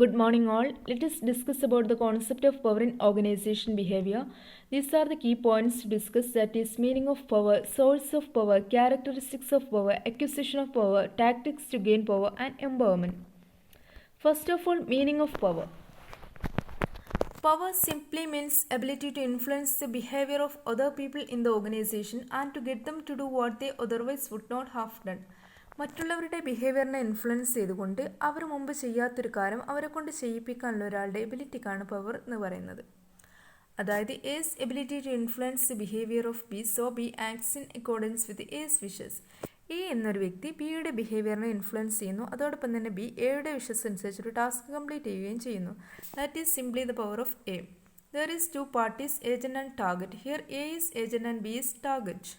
Good morning all. Let us discuss about the concept of power in organization behavior. These are the key points to discuss, that is meaning of power, source of power, characteristics of power, acquisition of power, tactics to gain power and empowerment. First of all, meaning of power. Power simply means ability to influence the behavior of other people in the organization and to get them to do what they otherwise would not have done. മറ്റുള്ളവരുടെ ബിഹേവിയറിനെ influence ചെയ്തുകൊണ്ട് അവർ മുമ്പ് ചെയ്യാത്തൊരു കാര്യം അവരെ കൊണ്ട് ചെയ്യിപ്പിക്കാനുള്ള ഒരാളുടെ എബിലിറ്റിക്കാണ് power എന്ന് പറയുന്നത്. അതായത് A's ability to influence the behaviour of B, so B acts in accordance with A's wishes. A എന്നൊരു വ്യക്തി ബിയുടെ ബിഹേവിയറിനെ ഇൻഫ്ലുവൻസ് ചെയ്യുന്നു, അതോടൊപ്പം തന്നെ ബി എയുടെ വിഷസ് അനുസരിച്ച് ഒരു ടാസ്ക് കംപ്ലീറ്റ് ചെയ്യുകയും ചെയ്യുന്നു. That is simply the power of A. There is two parties, agent and target. Here A is agent and B is target.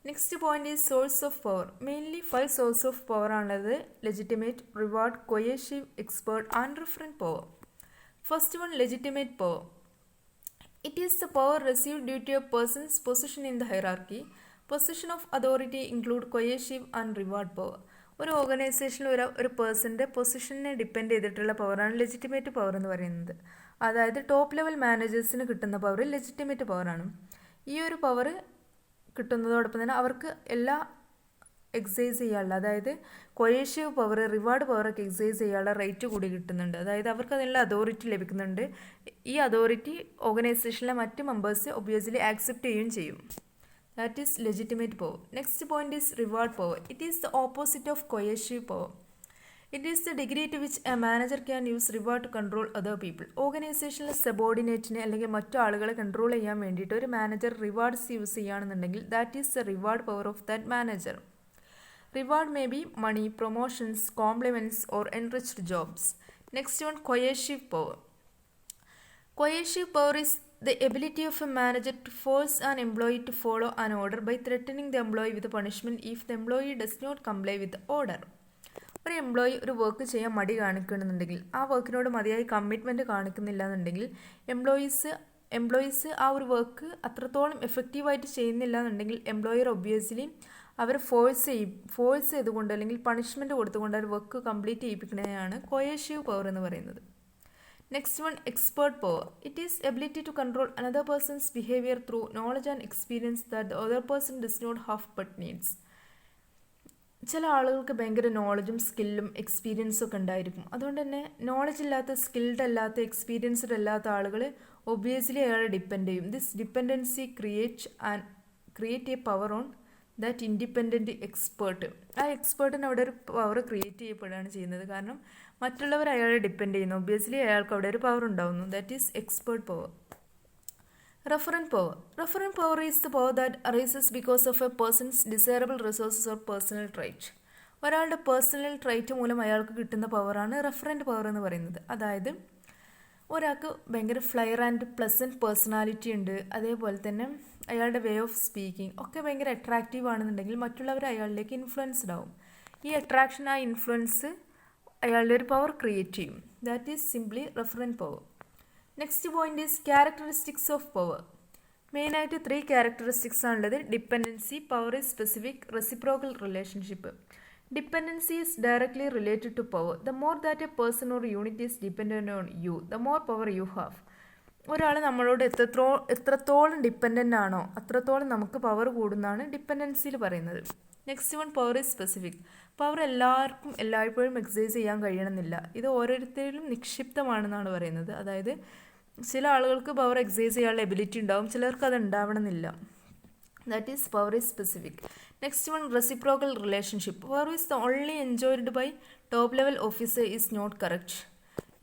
Next point is source of power. Mainly 5 sources of power ആണുള്ളത്: legitimate, reward, coercive, expert and referent power. First one, legitimate power. It is the power received due to a person's position in the hierarchy. Position of authority include coercive and reward power. ഒരു ഓർഗനൈസേഷനിൽ ഒരു പേഴ്സൻ്റെ പൊസിഷനെ depend ചെയ്തിട്ടുള്ള പവറാണ് legitimate power എന്ന് പറയുന്നത്. അതായത് top level മാനേജേഴ്സിന് കിട്ടുന്ന പവർ ലെജിറ്റിമേറ്റ് പവറാണ്. ഈ ഒരു പവർ കിട്ടുന്നതോടൊപ്പം തന്നെ അവർക്ക് എല്ലാം എക്സൈസ് ചെയ്യാനുള്ള, അതായത് കൊയേഷീവ് പവർ, റിവാർഡ് പവറൊക്കെ എക്സൈസ് ചെയ്യാനുള്ള റൈറ്റ് കൂടി കിട്ടുന്നുണ്ട്. അതായത് അവർക്ക് അതിനുള്ള അതോറിറ്റി ലഭിക്കുന്നുണ്ട്. ഈ അതോറിറ്റി ഓർഗനൈസേഷനിലെ മറ്റ് മെമ്പേഴ്സ് ഒബ്വിയസ്ലി ആക്സെപ്റ്റ് ചെയ്യുകയും ചെയ്യും. That is legitimate power. Next point is reward power. It is the opposite of coercive power. It is the degree to which a manager can use reward to control other people. ഓർഗനൈസേഷനിലെ സബോർഡിനേറ്റിനെ അല്ലെങ്കിൽ മറ്റു ആളുകളെ control ചെയ്യാൻ വേണ്ടിയിട്ട് ഒരു manager rewards use ചെയ്യുകയാണെന്നുണ്ടെങ്കിൽ that is the reward power of that manager. Reward may be money, promotions, compliments or enriched jobs. Next one, coercive power. Coercive power is the ability of a manager to force an employee to follow an order by threatening the employee with a punishment if the employee does not comply with the order. ഒരു employee ഒരു work ചെയ്യാൻ മടി കാണിക്കണമെന്നുണ്ടെങ്കിൽ, ആ വർക്കിനോട് മതിയായി commitment കാണിക്കുന്നില്ല എന്നുണ്ടെങ്കിൽ, employees ആ ഒരു വർക്ക് അത്രത്തോളം എഫക്റ്റീവായിട്ട് ചെയ്യുന്നില്ല എന്നുണ്ടെങ്കിൽ എംപ്ലോയർ ഒബ്വിയസ്ലി അവർ ഫോഴ്സ് ചെയ്തുകൊണ്ട് അല്ലെങ്കിൽ പണിഷ്മെൻറ്റ് കൊടുത്തുകൊണ്ട് ആ വർക്ക് കംപ്ലീറ്റ് ചെയ്യിപ്പിക്കുന്നതിനാണ് കൊയേഷീവ് പവർ എന്ന് പറയുന്നത്. Next one, expert power. It is ability to control another person's behaviour through knowledge and experience that the other person does not have but needs. ചില ആളുകൾക്ക് ഭയങ്കര നോളജും സ്കില്ലും എക്സ്പീരിയൻസും ഒക്കെ ഉണ്ടായിരിക്കും. അതുകൊണ്ട് തന്നെ നോളജ് ഇല്ലാത്ത, സ്കിൽഡ് അല്ലാത്ത, എക്സ്പീരിയൻസ്ഡ് അല്ലാത്ത ആളുകൾ ഒബ്വിയസ്ലി അയാളെ ഡിപ്പെൻഡ് ചെയ്യും. This dependency create A power on that independent expert. ആ എക്സ്പേർട്ടിന് അവിടെ ഒരു പവർ ക്രിയേറ്റ് ചെയ്യപ്പെടുകയാണ് ചെയ്യുന്നത്. കാരണം മറ്റുള്ളവർ അയാളെ ഡിപ്പെൻഡ് ചെയ്യുന്നു, ഒബ്വിയസ്ലി അയാൾക്ക് അവിടെ ഒരു പവർ ഉണ്ടാവുന്നു. That is expert power. Referent power. Referent power is the power that arises because of a person's desirable resources or personal trait. ഒരാളുടെ പേഴ്സണൽ ട്രൈറ്റ് മൂലം അയാൾക്ക് കിട്ടുന്ന പവറാണ് റെഫറൻറ്റ് പവർ എന്ന് പറയുന്നത്. അതായത് ഒരാൾക്ക് ഭയങ്കര ഫ്ലയർ ആൻഡ് പ്ലസൻറ്റ് പേഴ്സണാലിറ്റി ഉണ്ട്, അതേപോലെ തന്നെ അയാളുടെ വേ ഓഫ് സ്പീക്കിംഗ് ഒക്കെ ഭയങ്കര അട്രാക്റ്റീവ് ആണെന്നുണ്ടെങ്കിൽ മറ്റുള്ളവർ അയാളിലേക്ക് ഇൻഫ്ലുവൻസ്ഡ് ആവും. ഈ അട്രാക്ഷൻ, ആ ഇൻഫ്ലുവൻസ് അയാളുടെ ഒരു പവർ ക്രിയേറ്റ് ചെയ്യും. That is simply referent power. Next point is characteristics of power. മെയിനായിട്ട് 3 ക്യാരക്ടറിസ്റ്റിക്സ് ആണുള്ളത്: dependency, power is specific, reciprocal relationship. Dependency is directly related to power. The more that a person or unit is dependent on you, the more power you have. ഒരാൾ നമ്മളോട് എത്രത്തോളം dependent ആണോ അത്രത്തോളം നമുക്ക് power കൂടുന്നതാണ് ഡിപ്പെൻഡൻസിയിൽ പറയുന്നത്. Next one, power is specific. Power എല്ലാവർക്കും എല്ലായ്പ്പോഴും excise ചെയ്യാൻ കഴിയണമെന്നില്ല. ഇത് ഓരോരുത്തരിലും നിക്ഷിപ്തമാണെന്നാണ് പറയുന്നത്. അതായത് ചില ആളുകൾക്ക് പവർ എക്സൈസ് ചെയ്യാനുള്ള എബിലിറ്റി ഉണ്ടാവും, ചിലർക്ക് അത് ഉണ്ടാവണമെന്നില്ല. That is power is specific. Next one, reciprocal relationship. Power is the only enjoyed by top level officer is not correct.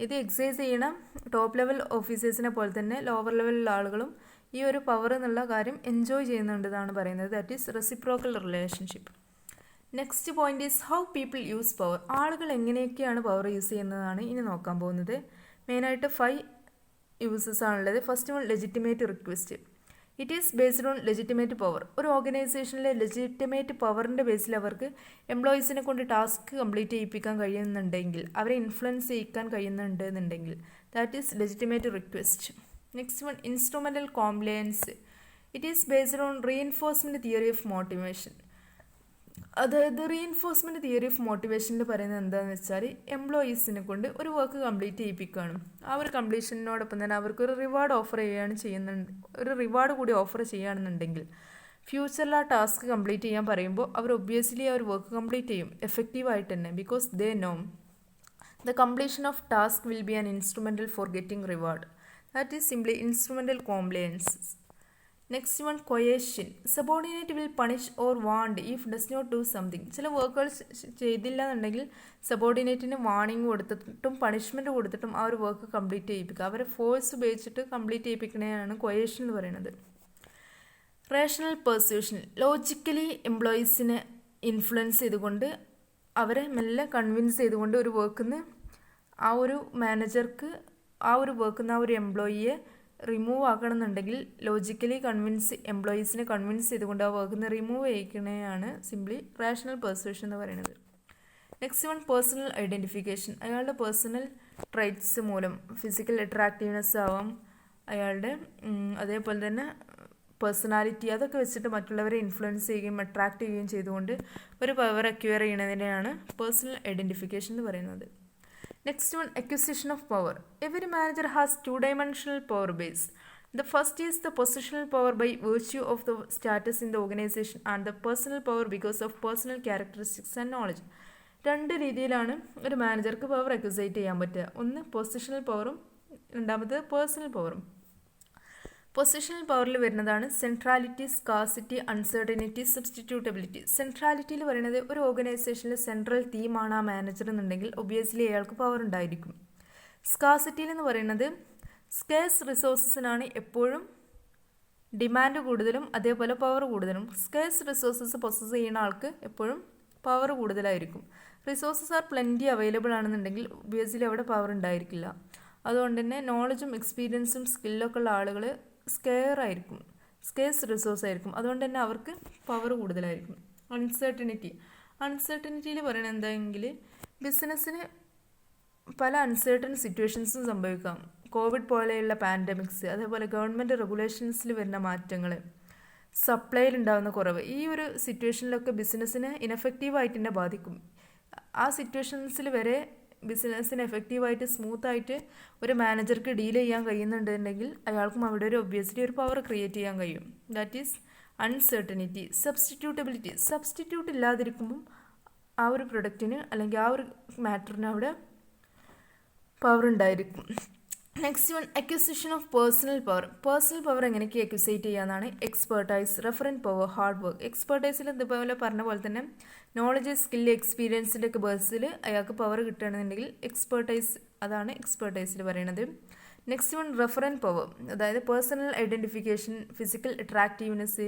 ഇത് എക്സൈസ് ചെയ്യണം ടോപ്പ് ലെവൽ ഓഫീസേഴ്സിനെ പോലെ തന്നെ ലോവർ ലെവലിലുള്ള ആളുകളും ഈ ഒരു പവർ എന്നുള്ള കാര്യം എൻജോയ് ചെയ്യുന്നുണ്ടെന്നാണ് പറയുന്നത്. That is reciprocal relationship. Next point is how people use power. ആളുകൾ എങ്ങനെയൊക്കെയാണ് പവർ യൂസ് ചെയ്യുന്നതാണ് ഇനി നോക്കാൻ പോകുന്നത്. മെയിനായിട്ട് 5 യൂസസ് ആണുള്ളത്. First one, legitimate request. It is based on legitimate power. ഒരു ഓർഗനൈസേഷനിലെ ലെജിറ്റിമേറ്റ് പവറിൻ്റെ ബേസിൽ അവർക്ക് എംപ്ലോയീസിനെ കൊണ്ട് ടാസ്ക് കംപ്ലീറ്റ് ചെയ്യിപ്പിക്കാൻ കഴിയുന്നുണ്ടെങ്കിൽ, അവരെ ഇൻഫ്ലുവൻസ് ചെയ്യിക്കാൻ കഴിയുന്നുണ്ടെന്നുണ്ടെങ്കിൽ that is legitimate request. Next one, instrumental compliance. It is based on reinforcement theory of motivation. അതായത് റീഇൻഫോഴ്സ്മെൻറ്റ് തിയറി ഓഫ് മോട്ടിവേഷനിൽ പറയുന്നത് എന്താണെന്ന് വെച്ചാൽ എംപ്ലോയീസിനെ കൊണ്ട് ഒരു വർക്ക് കംപ്ലീറ്റ് ചെയ്യിപ്പിക്കുകയാണ്. ആ ഒരു കംപ്ലീഷനോടൊപ്പം തന്നെ അവർക്കൊരു റിവാർഡ് ഓഫർ ചെയ്യുന്നുണ്ട്, ഒരു റിവാർഡ് കൂടി ഓഫർ ചെയ്യുകയാണെന്നുണ്ടെങ്കിൽ ഫ്യൂച്ചറിൽ ആ ടാസ്ക് കംപ്ലീറ്റ് ചെയ്യാൻ പറയുമ്പോൾ അവർ ഒബ്വിയസ്ലി ആ ഒരു വർക്ക് കംപ്ലീറ്റ് ചെയ്യും എഫക്റ്റീവായിട്ട് തന്നെ. Because they know the completion of task will be an instrumental for getting reward. That is simply instrumental compliance. Next one coercion. Subordinate will punish or want if does not do something. ചില വർക്കുകൾ ചെയ്തില്ല എന്നുണ്ടെങ്കിൽ സബോർഡിനേറ്റിന് warning കൊടുത്തിട്ടും punishment കൊടുത്തിട്ടും ആ ഒരു work complete ചെയ്യിപ്പിക്കുക. അവരെ force ഉപയോഗിച്ചിട്ട് കംപ്ലീറ്റ് ചെയ്യിപ്പിക്കുന്നതാണ് കൊയേഷൻ എന്ന് പറയുന്നത്. റേഷണൽ പെർസ്യൂഷൻ. ലോജിക്കലി എംപ്ലോയീസിനെ ഇൻഫ്ലുവൻസ് ചെയ്തുകൊണ്ട് അവരെ മെല്ലെ കൺവിൻസ് ചെയ്തുകൊണ്ട് ഒരു വർക്കിന്ന് ആ ഒരു മാനേജർക്ക് ആ ഒരു വർക്കിന്ന് ആ ഒരു എംപ്ലോയിയെ റിമൂവ് ആക്കണമെന്നുണ്ടെങ്കിൽ ലോജിക്കലി എംപ്ലോയീസിനെ കൺവിൻസ് ചെയ്തുകൊണ്ട് ആ വർക്കിൽ നിന്ന് റിമൂവ് ചെയ്യിക്കുന്നതാണ് സിംപ്ലി റേഷണൽ പെർസ്യൂഷൻ എന്ന് പറയുന്നത്. Next one personal identification. അയാളുടെ പേഴ്സണൽ ട്രൈറ്റ്സ് മൂലം ഫിസിക്കൽ അട്രാക്റ്റീവ്നെസ് ആവാം, അയാളുടെ അതേപോലെ തന്നെ പേഴ്സണാലിറ്റി, അതൊക്കെ വെച്ചിട്ട് മറ്റുള്ളവരെ ഇൻഫ്ലുവൻസ് ചെയ്യുകയും അട്രാക്റ്റ് ചെയ്യുകയും ചെയ്തുകൊണ്ട് ഒരു പവർ അക്വയർ ചെയ്യുന്നതിനെയാണ് പേഴ്സണൽ ഐഡൻറ്റിഫിക്കേഷൻ എന്ന് പറയുന്നത്. Next one, acquisition of power. Every manager has two-dimensional power base. The first is the positional power by virtue of the status in the organization and the personal power because of personal characteristics and knowledge. രണ്ട് രീതിയിലാണ് ഒരു മാനേജർക്ക് power അക്വിസൈറ്റ് ചെയ്യാൻ പറ്റുക. ഒന്ന് positional പവറും രണ്ടാമത് personal പവറും. പൊസിഷണൽ പവറിൽ വരുന്നതാണ് സെൻട്രാലിറ്റി, സ്കാസിറ്റി, അൺസർട്ടനിറ്റി, സബ്സ്റ്റിറ്റ്യൂട്ടബിലിറ്റി. സെൻട്രാലിറ്റിയിൽ പറയുന്നത് ഒരു ഓർഗനൈസേഷനിൽ സെൻട്രൽ തീമാണ് ആ മാനേജർ എന്നുണ്ടെങ്കിൽ ഒബ്വിയസ്ലി അയാൾക്ക് പവർ ഉണ്ടായിരിക്കും. സ്കാസിറ്റിയിൽ എന്ന് പറയുന്നത് സ്കേഴ്സ് റിസോഴ്സസിനാണ് എപ്പോഴും ഡിമാൻഡ് കൂടുതലും അതേപോലെ പവർ കൂടുതലും. സ്കേഴ്സ് റിസോഴ്സസ് പൊസസ് ചെയ്യുന്ന ആൾക്ക് എപ്പോഴും പവർ കൂടുതലായിരിക്കും. റിസോഴ്സസ് ആർ പ്ലെൻറ്റി അവൈലബിൾ ആണെന്നുണ്ടെങ്കിൽ ഒബ്വിയസ്ലി അവിടെ പവർ ഉണ്ടായിരിക്കില്ല. അതുകൊണ്ട് തന്നെ നോളജും എക്സ്പീരിയൻസും സ്കില്ലൊക്കെ ഉള്ള ആളുകൾ സ്കേഴ്സ് റിസോഴ്സ് ആയിരിക്കും. അതുകൊണ്ട് തന്നെ അവർക്ക് പവർ കൂടുതലായിരിക്കും. അൺസർട്ടനിറ്റിയിൽ പറയണത് എന്തായെങ്കിൽ ബിസിനസ്സിന് പല അൺസർട്ടൺ സിറ്റുവേഷൻസും സംഭവിക്കാം. കോവിഡ് പോലെയുള്ള പാൻഡമിക്സ്, അതേപോലെ ഗവൺമെൻറ് റെഗുലേഷൻസിൽ വരുന്ന മാറ്റങ്ങൾ, സപ്ലൈയിൽ ഉണ്ടാകുന്ന കുറവ്, ഈ ഒരു സിറ്റുവേഷനിലൊക്കെ ബിസിനസ്സിനെ ഇനഫക്റ്റീവായിട്ട് തന്നെ ബാധിക്കും. ആ സിറ്റുവേഷൻസിൽ വരെ ബിസിനസ്സിന് എഫക്റ്റീവായിട്ട് സ്മൂത്തായിട്ട് ഒരു മാനേജർക്ക് ഡീൽ ചെയ്യാൻ കഴിയുന്നുണ്ടെങ്കിൽ അയാൾക്കും അവിടെ ഒരു ഒബ്വിയസ്ലി ഒരു പവർ ക്രിയേറ്റ് ചെയ്യാൻ കഴിയും. That is uncertainty. Substitutability. Substitute ഇല്ലാതിരിക്കുമ്പം ആ ഒരു പ്രൊഡക്റ്റിന് അല്ലെങ്കിൽ ആ ഒരു മാറ്ററിന് അവിടെ പവർ ഉണ്ടായിരിക്കും. Next one, acquisition of personal power. Personal power എങ്ങനെയൊക്കെ അക്വിസൈറ്റ് ചെയ്യാന്നാണ്. Expertise, referent power, hard work. എക്സ്പെർട്ടൈസിൽ ഇതുപോലെ പറഞ്ഞ പോലെ തന്നെ നോളജ്, സ്കില്ല്, എക്സ്പീരിയൻസിൻ്റെ ഒക്കെ ബേസിൽ അയാൾക്ക് പവർ കിട്ടുകയാണെന്നുണ്ടെങ്കിൽ എക്സ്പെർട്ടൈസ്, അതാണ് എക്സ്പെർട്ടൈസിൽ പറയുന്നത്. നെക്സ്റ്റ് വൺ, റെഫറൻറ്റ് പവർ, അതായത് personal identification, physical attractiveness,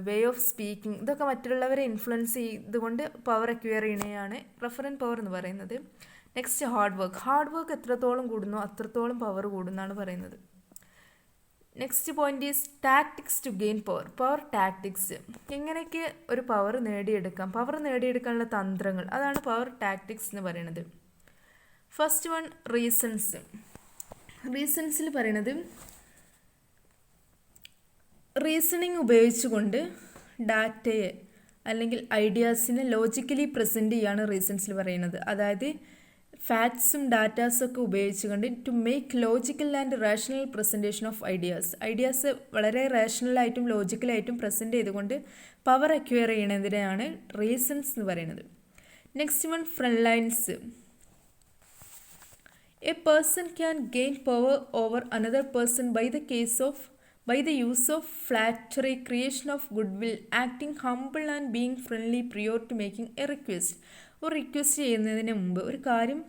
way of speaking, ഇതൊക്കെ മറ്റുള്ളവരെ ഇൻഫ്ലുവൻസ് ചെയ്തുകൊണ്ട് പവർ അക്വയർ ചെയ്യണതാണ് റെഫറൻറ്റ് പവർ എന്ന് പറയുന്നത്. Next, hard work. Hard work എത്രത്തോളം കൂടുന്നു അത്രത്തോളം പവർ കൂടുന്നാണ് പറയുന്നത്. Next point is tactics to gain power. Power tactics, എങ്ങനെയൊക്കെ ഒരു പവർ നേടിയെടുക്കാം, പവർ നേടിയെടുക്കാനുള്ള തന്ത്രങ്ങൾ, അതാണ് പവർ ടാക്ടിക്സ് എന്ന് പറയുന്നത്. First one, reasons. റീസൺസിൽ പറയുന്നത് റീസണിങ് ഉപയോഗിച്ചുകൊണ്ട് ഡാറ്റയെ അല്ലെങ്കിൽ ഐഡിയാസിനെ ലോജിക്കലി പ്രസൻറ്റ് ചെയ്യാണ് റീസൺസിൽ പറയുന്നത്. അതായത് ഫാക്ട്സും ഡാറ്റാസും ഒക്കെ ഉപയോഗിച്ചുകൊണ്ട് to make logical and rational presentation of ideas വളരെ റേഷണലായിട്ടും ലോജിക്കലായിട്ടും പ്രസൻറ്റ് ചെയ്തുകൊണ്ട് പവർ അക്വയർ ചെയ്യണതിനെയാണ് റീസൺസ് എന്ന് പറയുന്നത്. Next one, friendliness. A person can gain power over another person by the use of flattery, creation of goodwill, acting humble and being friendly prior to making a request. ഒരു request ചെയ്യുന്നതിന് മുമ്പ്, ഒരു കാര്യം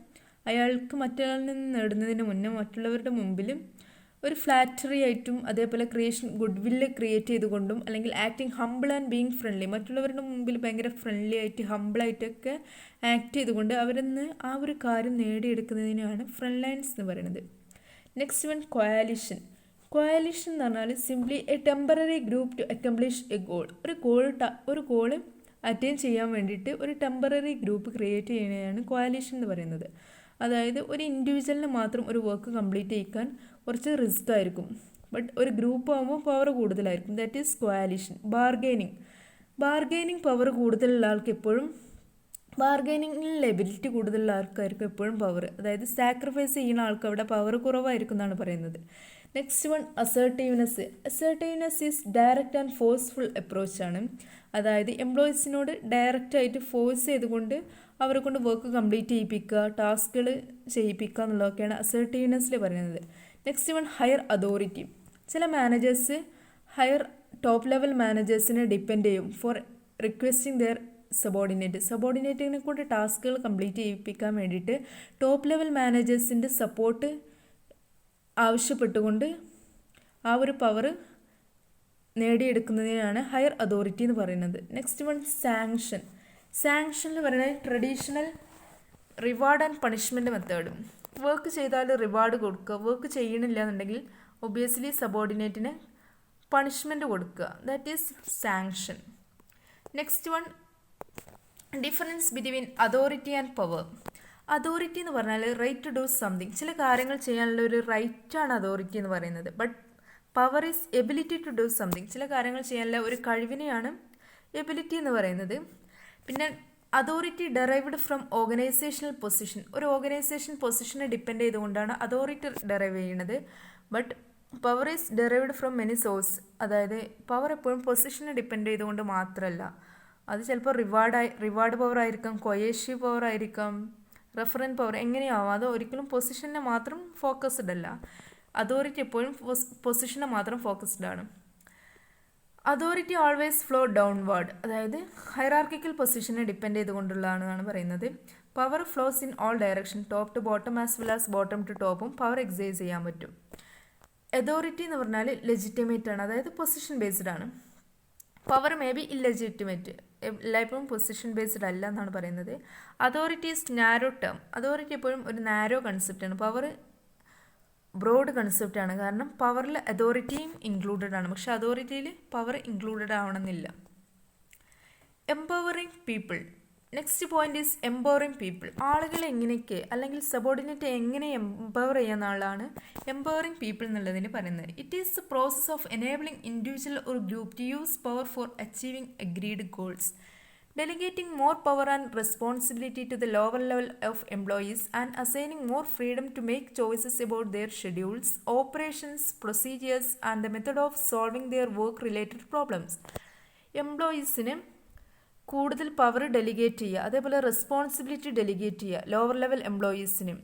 അയാൾക്ക് മറ്റൊരാളിൽ നിന്ന് നേടുന്നതിന് മുന്നേ മറ്റുള്ളവരുടെ മുമ്പിലും ഒരു ഫ്ലാറ്ററി ആയിട്ടും അതേപോലെ ഗുഡ്വില്ല് ക്രിയേറ്റ് ചെയ്തുകൊണ്ടും അല്ലെങ്കിൽ acting humble and being friendly, മറ്റുള്ളവരുടെ മുമ്പിൽ ഭയങ്കര ഫ്രണ്ട്ലി ആയിട്ട് ഹംബിളായിട്ടൊക്കെ ആക്ട് ചെയ്തുകൊണ്ട് അവരിൽ നിന്ന് ആ ഒരു കാര്യം നേടിയെടുക്കുന്നതിനാണ് ഫ്രണ്ട് ലൈൻസ് എന്ന് പറയുന്നത്. Next one, കോയാലിഷൻ. കോയാലിഷൻ എന്ന് പറഞ്ഞാൽ simply a temporary group to accomplish a goal. ഒരു ഗോള് അറ്റൈൻ ചെയ്യാൻ വേണ്ടിയിട്ട് ഒരു ടെമ്പററി ഗ്രൂപ്പ് ക്രിയേറ്റ് ചെയ്യുന്നതാണ് കോയാലിഷൻ എന്ന് പറയുന്നത്. അതായത് ഒരു ഇൻഡിവിജ്വലിന് മാത്രം ഒരു വർക്ക് കംപ്ലീറ്റ് ചെയ്യിക്കാൻ കുറച്ച് റിസ്ക് ആയിരിക്കും, ബട്ട് ഒരു ഗ്രൂപ്പ് ആകുമ്പോൾ പവർ കൂടുതലായിരിക്കും. That is coalition. Bargaining, bargaining power കൂടുതലുള്ള ആൾക്ക് എപ്പോഴും ബാർഗൈനിങ്ങിൽ എബിലിറ്റി കൂടുതലുള്ള ആൾക്കാർക്ക് എപ്പോഴും പവർ, അതായത് സാക്രിഫൈസ് ചെയ്യുന്ന ആൾക്ക് അവിടെ പവർ കുറവായിരിക്കും എന്നാണ് പറയുന്നത്. Next one assertiveness. Assertiveness is direct and forceful അപ്രോച്ചാണ്. അതായത് എംപ്ലോയീസിനോട് ഡയറക്റ്റായിട്ട് ഫോഴ്സ് ചെയ്തുകൊണ്ട് അവരെ കൊണ്ട് വർക്ക് കംപ്ലീറ്റ് ചെയ്യിപ്പിക്കുക, ടാസ്കുകൾ ചെയ്യിപ്പിക്കുക എന്നുള്ളതൊക്കെയാണ് അസേർട്ടീവ്നെസ്സിൽ പറയുന്നത്. Next one higher authority. ചില മാനേജേഴ്സ് ഹയർ ടോപ്പ് ലെവൽ മാനേജേഴ്സിനെ ഡിപ്പെൻഡ് ചെയ്യും ഫോർ റിക്വസ്റ്റിംഗ് ദെയർ സബോർഡിനേറ്റിനെ കൊണ്ട് ടാസ്കുകൾ കംപ്ലീറ്റ് ചെയ്യിപ്പിക്കാൻ വേണ്ടിയിട്ട് ടോപ്പ് ലെവൽ മാനേജേഴ്സിൻ്റെ സപ്പോർട്ട് ആവശ്യപ്പെട്ടുകൊണ്ട് ആ ഒരു പവർ നേടിയെടുക്കുന്നതിനാണ് ഹയർ അതോറിറ്റി എന്ന് പറയുന്നത്. Next one sanction. സാങ്ഷൻ എന്ന് പറയുന്നത് traditional reward and punishment method. Work ചെയ്താൽ റിവാർഡ് കൊടുക്കുക, വർക്ക് ചെയ്യണില്ല എന്നുണ്ടെങ്കിൽ ഒബിയസ്ലി സബോർഡിനേറ്റിന് പണിഷ്മെൻറ്റ് കൊടുക്കുക, that is sanction. Next one difference between authority and power. Authority എന്ന് പറഞ്ഞാൽ റൈറ്റ് ടു ഡു സംതിങ്, ചില കാര്യങ്ങൾ ചെയ്യാനുള്ള ഒരു റൈറ്റാണ് അതോറിറ്റി എന്ന് പറയുന്നത്. But power is ability to do something, ചില കാര്യങ്ങൾ ചെയ്യാനുള്ള ഒരു കഴിവിനെയാണ് എബിലിറ്റി എന്ന് പറയുന്നത്. പിന്നെ authority derived from organisational position, ഒരു ഓർഗനൈസേഷൻ പൊസിഷനെ ഡിപ്പെൻഡ് ചെയ്തുകൊണ്ടാണ് അതോറിറ്റി ഡെറൈവ് ചെയ്യുന്നത്. But power is derived from many source, അതായത് പവർ എപ്പോഴും പൊസിഷനെ ഡിപ്പെൻഡ് ചെയ്തുകൊണ്ട് മാത്രമല്ല, അത് ചിലപ്പോൾ റിവാർഡ് പവർ ആയിരിക്കാം, കൊയേഷീവ് പവർ ആയിരിക്കാം, റെഫറൻ പവർ, എങ്ങനെയാവാം. അത് ഒരിക്കലും പൊസിഷനെ മാത്രം ഫോക്കസ്ഡ് അല്ല. അതോറിറ്റി എപ്പോഴും പൊസിഷനെ മാത്രം ഫോക്കസ്ഡ് ആണ്. അതോറിറ്റി ഓൾവേസ് ഫ്ലോ ഡൗൺവേർഡ്, അതായത് ഹൈറാർക്കിക്കൽ പൊസിഷനെ ഡിപ്പെൻഡ് ചെയ്തുകൊണ്ടുള്ളതാണ് പറയുന്നത്. Power flows in all direction, top to bottom as well as bottom to ടോപ്പും പവർ എക്സൈസ് ചെയ്യാൻ പറ്റും. അതോറിറ്റി എന്ന് പറഞ്ഞാൽ ലെജിറ്റിമേറ്റ് ആണ്, അതായത് പൊസിഷൻ ബേസ്ഡ് ആണ്. പവർ മേ ബി ഇല്ലെജിറ്റിമേറ്റ്, എല്ലായ്പ്പോഴും പൊസിഷൻ ബേസ്ഡ് അല്ല എന്നാണ് പറയുന്നത്. Authority is narrow term, authority എപ്പോഴും ഒരു നാരോ കൺസെപ്റ്റാണ്. പവർ ബ്രോഡ് കൺസെപ്റ്റാണ്, കാരണം പവറിൽ അതോറിറ്റിയും ഇൻക്ലൂഡഡ് ആണ്, പക്ഷെ അതോറിറ്റിയിൽ പവർ ഇൻക്ലൂഡഡ് ആവണമെന്നില്ല. Empowering people. Next point is empowering people. ആളുകളെ എങ്ങനെയൊക്കെ അല്ലെങ്കിൽ സബോർഡിനേറ്റ് എങ്ങനെ എംപവർ ചെയ്യാന്നുള്ളതാണ് എംപവറിങ് പീപ്പിൾ എന്നുള്ളതിന് പറയുന്നത്. It is the process of enabling individual or group to use power for achieving agreed goals, delegating more power and responsibility to the lower level of employees and assigning more freedom to make choices about their schedules, operations, procedures and the method of solving their work-related problems. എംപ്ലോയീസിന് കൂടുതൽ power delegate ചെയ്യുക, അതേപോലെ responsibility delegate ചെയ്യുക lower level എംപ്ലോയീസിനും,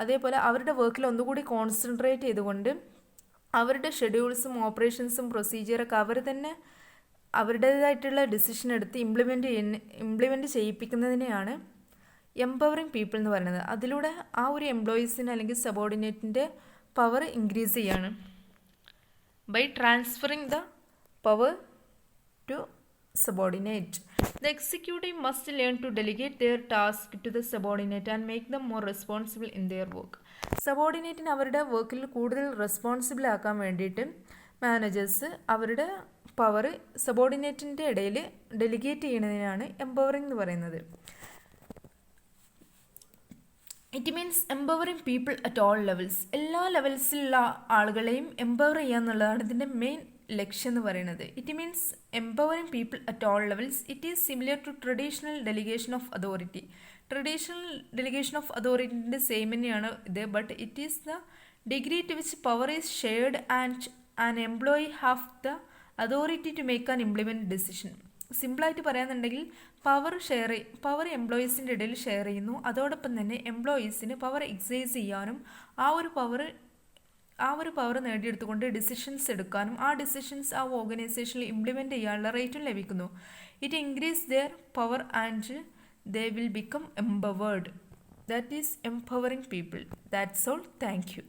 അതേപോലെ അവരുടെ വർക്കിൽ ഒന്നുകൂടി concentrate ചെയ്തുകൊണ്ട് അവരുടെ ഷെഡ്യൂൾസും ഓപ്പറേഷൻസും പ്രൊസീജിയറൊക്കെ അവർ തന്നെ അവരുടേതായിട്ടുള്ള ഡിസിഷൻ എടുത്ത് ഇംപ്ലിമെൻറ്റ് ചെയ്യിപ്പിക്കുന്നതിനെയാണ് എംപവറിങ് പീപ്പിൾ എന്ന് പറയുന്നത്. അതിലൂടെ ആ ഒരു എംപ്ലോയീസിന് അല്ലെങ്കിൽ സബോർഡിനേറ്റിൻ്റെ പവർ ഇൻക്രീസ് ചെയ്യാണ്. By transferring the power to subordinate. The executive must learn to delegate their task to the subordinate and make them more responsible in their work. സബോർഡിനേറ്റിന് അവരുടെ വർക്കിൽ കൂടുതൽ റെസ്പോൺസിബിൾ ആക്കാൻ വേണ്ടിയിട്ട് മാനേജേഴ്സ് അവരുടെ പവർ സബോർഡിനേറ്റിൻ്റെ ഇടയിൽ ഡെലിഗേറ്റ് ചെയ്യുന്നതിനാണ് empowering എന്ന് പറയുന്നത്. It means empowering people at all levels, എല്ലാ ലെവൽസിലുള്ള ആളുകളെയും എംപവർ ചെയ്യുക എന്നുള്ളതാണ് ഇതിൻ്റെ മെയിൻ ലക്ഷ്യം എന്ന് പറയുന്നത്. It means empowering people at all levels. It is similar to traditional delegation of authority. Traditional delegation of അതോറിറ്റിൻ്റെ സെയിം തന്നെയാണ് ഇത്, but it is the degree to which power is shared and an employee have the authority to make an implement decision. സിമ്പിളായിട്ട് പറയാന്നുണ്ടെങ്കിൽ power എംപ്ലോയീസിൻ്റെ ഇടയിൽ share ചെയ്യുന്നു, അതോടൊപ്പം തന്നെ എംപ്ലോയീസിന് power excise ചെയ്യാനും ആ ഒരു പവർ നേടിയെടുത്തുകൊണ്ട് ഡിസിഷൻസ് എടുക്കാനും ആ ഡിസിഷൻസ് ആ ഓർഗനൈസേഷനിൽ ഇംപ്ലിമെൻറ്റ് ചെയ്യാനുള്ള റൈറ്റും ലഭിക്കുന്നു. It increase their power and they will become empowered. That is empowering people. That's all. Thank you.